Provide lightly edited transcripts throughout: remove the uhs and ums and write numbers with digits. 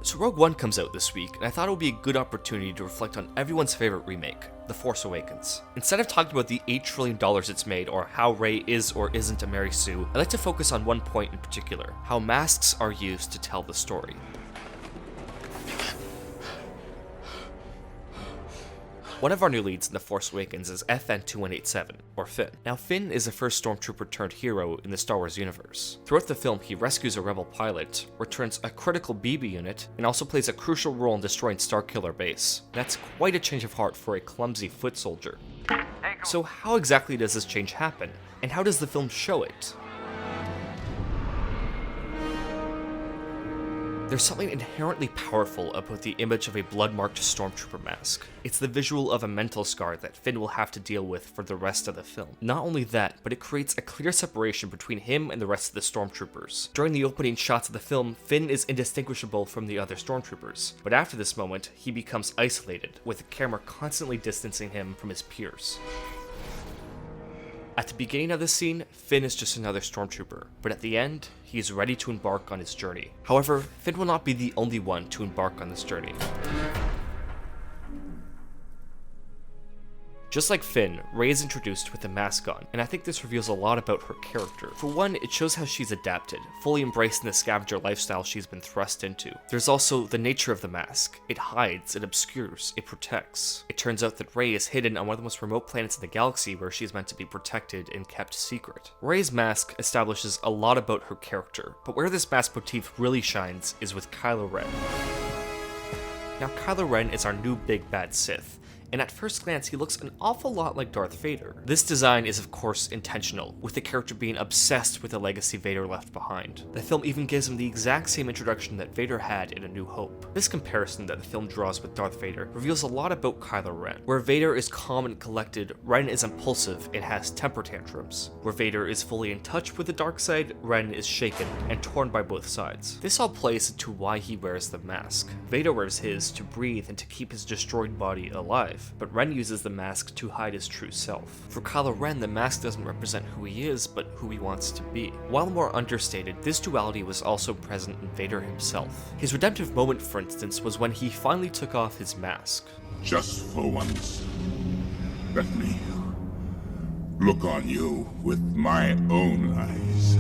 So Rogue One comes out this week, and I thought it would be a good opportunity to reflect on everyone's favorite remake, The Force Awakens. Instead of talking about the $8 trillion it's made or how Rey is or isn't a Mary Sue, I'd like to focus on one point in particular, how masks are used to tell the story. One of our new leads in The Force Awakens is FN-2187, or Finn. Now Finn is the first stormtrooper turned hero in the Star Wars universe. Throughout the film, he rescues a rebel pilot, returns a critical BB unit, and also plays a crucial role in destroying Starkiller Base. That's quite a change of heart for a clumsy foot soldier. So how exactly does this change happen, and how does the film show it? There's something inherently powerful about the image of a blood-marked stormtrooper mask. It's the visual of a mental scar that Finn will have to deal with for the rest of the film. Not only that, but it creates a clear separation between him and the rest of the stormtroopers. During the opening shots of the film, Finn is indistinguishable from the other stormtroopers, but after this moment, he becomes isolated, with the camera constantly distancing him from his peers. At the beginning of this scene, Finn is just another stormtrooper, but at the end, he is ready to embark on his journey. However, Finn will not be the only one to embark on this journey. Just like Finn, Rey is introduced with a mask on, and I think this reveals a lot about her character. For one, it shows how she's adapted, fully embracing the scavenger lifestyle she's been thrust into. There's also the nature of the mask. It hides, it obscures, it protects. It turns out that Rey is hidden on one of the most remote planets in the galaxy where she is meant to be protected and kept secret. Rey's mask establishes a lot about her character, but where this mask motif really shines is with Kylo Ren. Now Kylo Ren is our new big bad Sith, and at first glance he looks an awful lot like Darth Vader. This design is of course intentional, with the character being obsessed with the legacy Vader left behind. The film even gives him the exact same introduction that Vader had in A New Hope. This comparison that the film draws with Darth Vader reveals a lot about Kylo Ren. Where Vader is calm and collected, Ren is impulsive and has temper tantrums. Where Vader is fully in touch with the dark side, Ren is shaken and torn by both sides. This all plays into why he wears the mask. Vader wears his to breathe and to keep his destroyed body alive, but Ren uses the mask to hide his true self. For Kylo Ren, the mask doesn't represent who he is, but who he wants to be. While more understated, this duality was also present in Vader himself. His redemptive moment, for instance, was when he finally took off his mask. Just for once, let me look on you with my own eyes.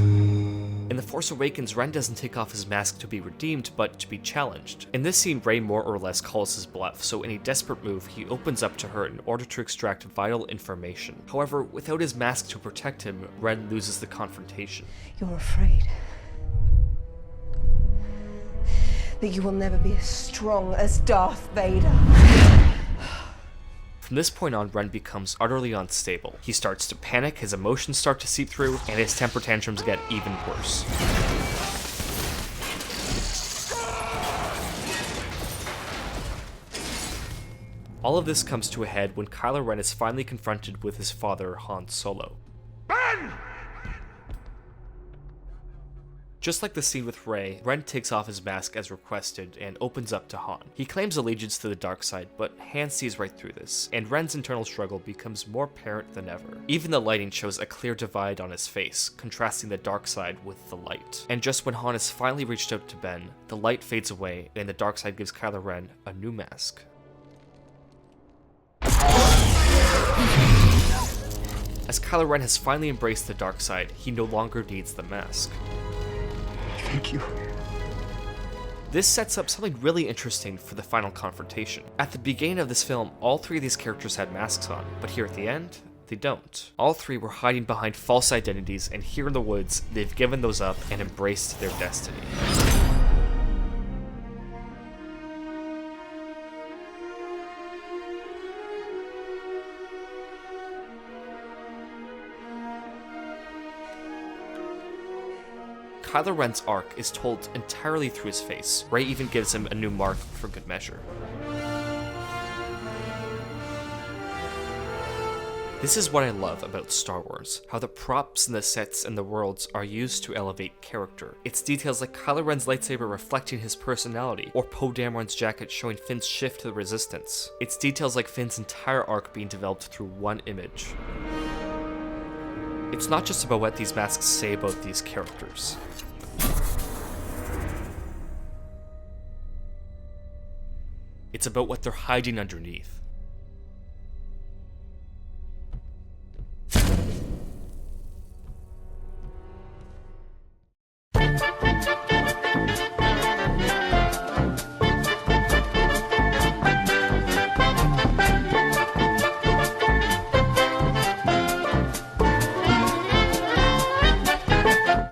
In The Force Awakens, Ren doesn't take off his mask to be redeemed, but to be challenged. In this scene, Rey more or less calls his bluff, so in a desperate move, he opens up to her in order to extract vital information. However, without his mask to protect him, Ren loses the confrontation. You're afraid that you will never be as strong as Darth Vader. From this point on, Ren becomes utterly unstable. He starts to panic, his emotions start to seep through, and his temper tantrums get even worse. All of this comes to a head when Kylo Ren is finally confronted with his father, Han Solo. Ben! Just like the scene with Rey, Ren takes off his mask as requested and opens up to Han. He claims allegiance to the dark side, but Han sees right through this, and Ren's internal struggle becomes more apparent than ever. Even the lighting shows a clear divide on his face, contrasting the dark side with the light. And just when Han has finally reached out to Ben, the light fades away, and the dark side gives Kylo Ren a new mask. As Kylo Ren has finally embraced the dark side, he no longer needs the mask. Thank you. This sets up something really interesting for the final confrontation. At the beginning of this film, all three of these characters had masks on, but here at the end, they don't. All three were hiding behind false identities, and here in the woods, they've given those up and embraced their destiny. Kylo Ren's arc is told entirely through his face. Rey even gives him a new mark for good measure. This is what I love about Star Wars, how the props and the sets and the worlds are used to elevate character. It's details like Kylo Ren's lightsaber reflecting his personality, or Poe Dameron's jacket showing Finn's shift to the Resistance. It's details like Finn's entire arc being developed through one image. It's not just about what these masks say about these characters. It's about what they're hiding underneath.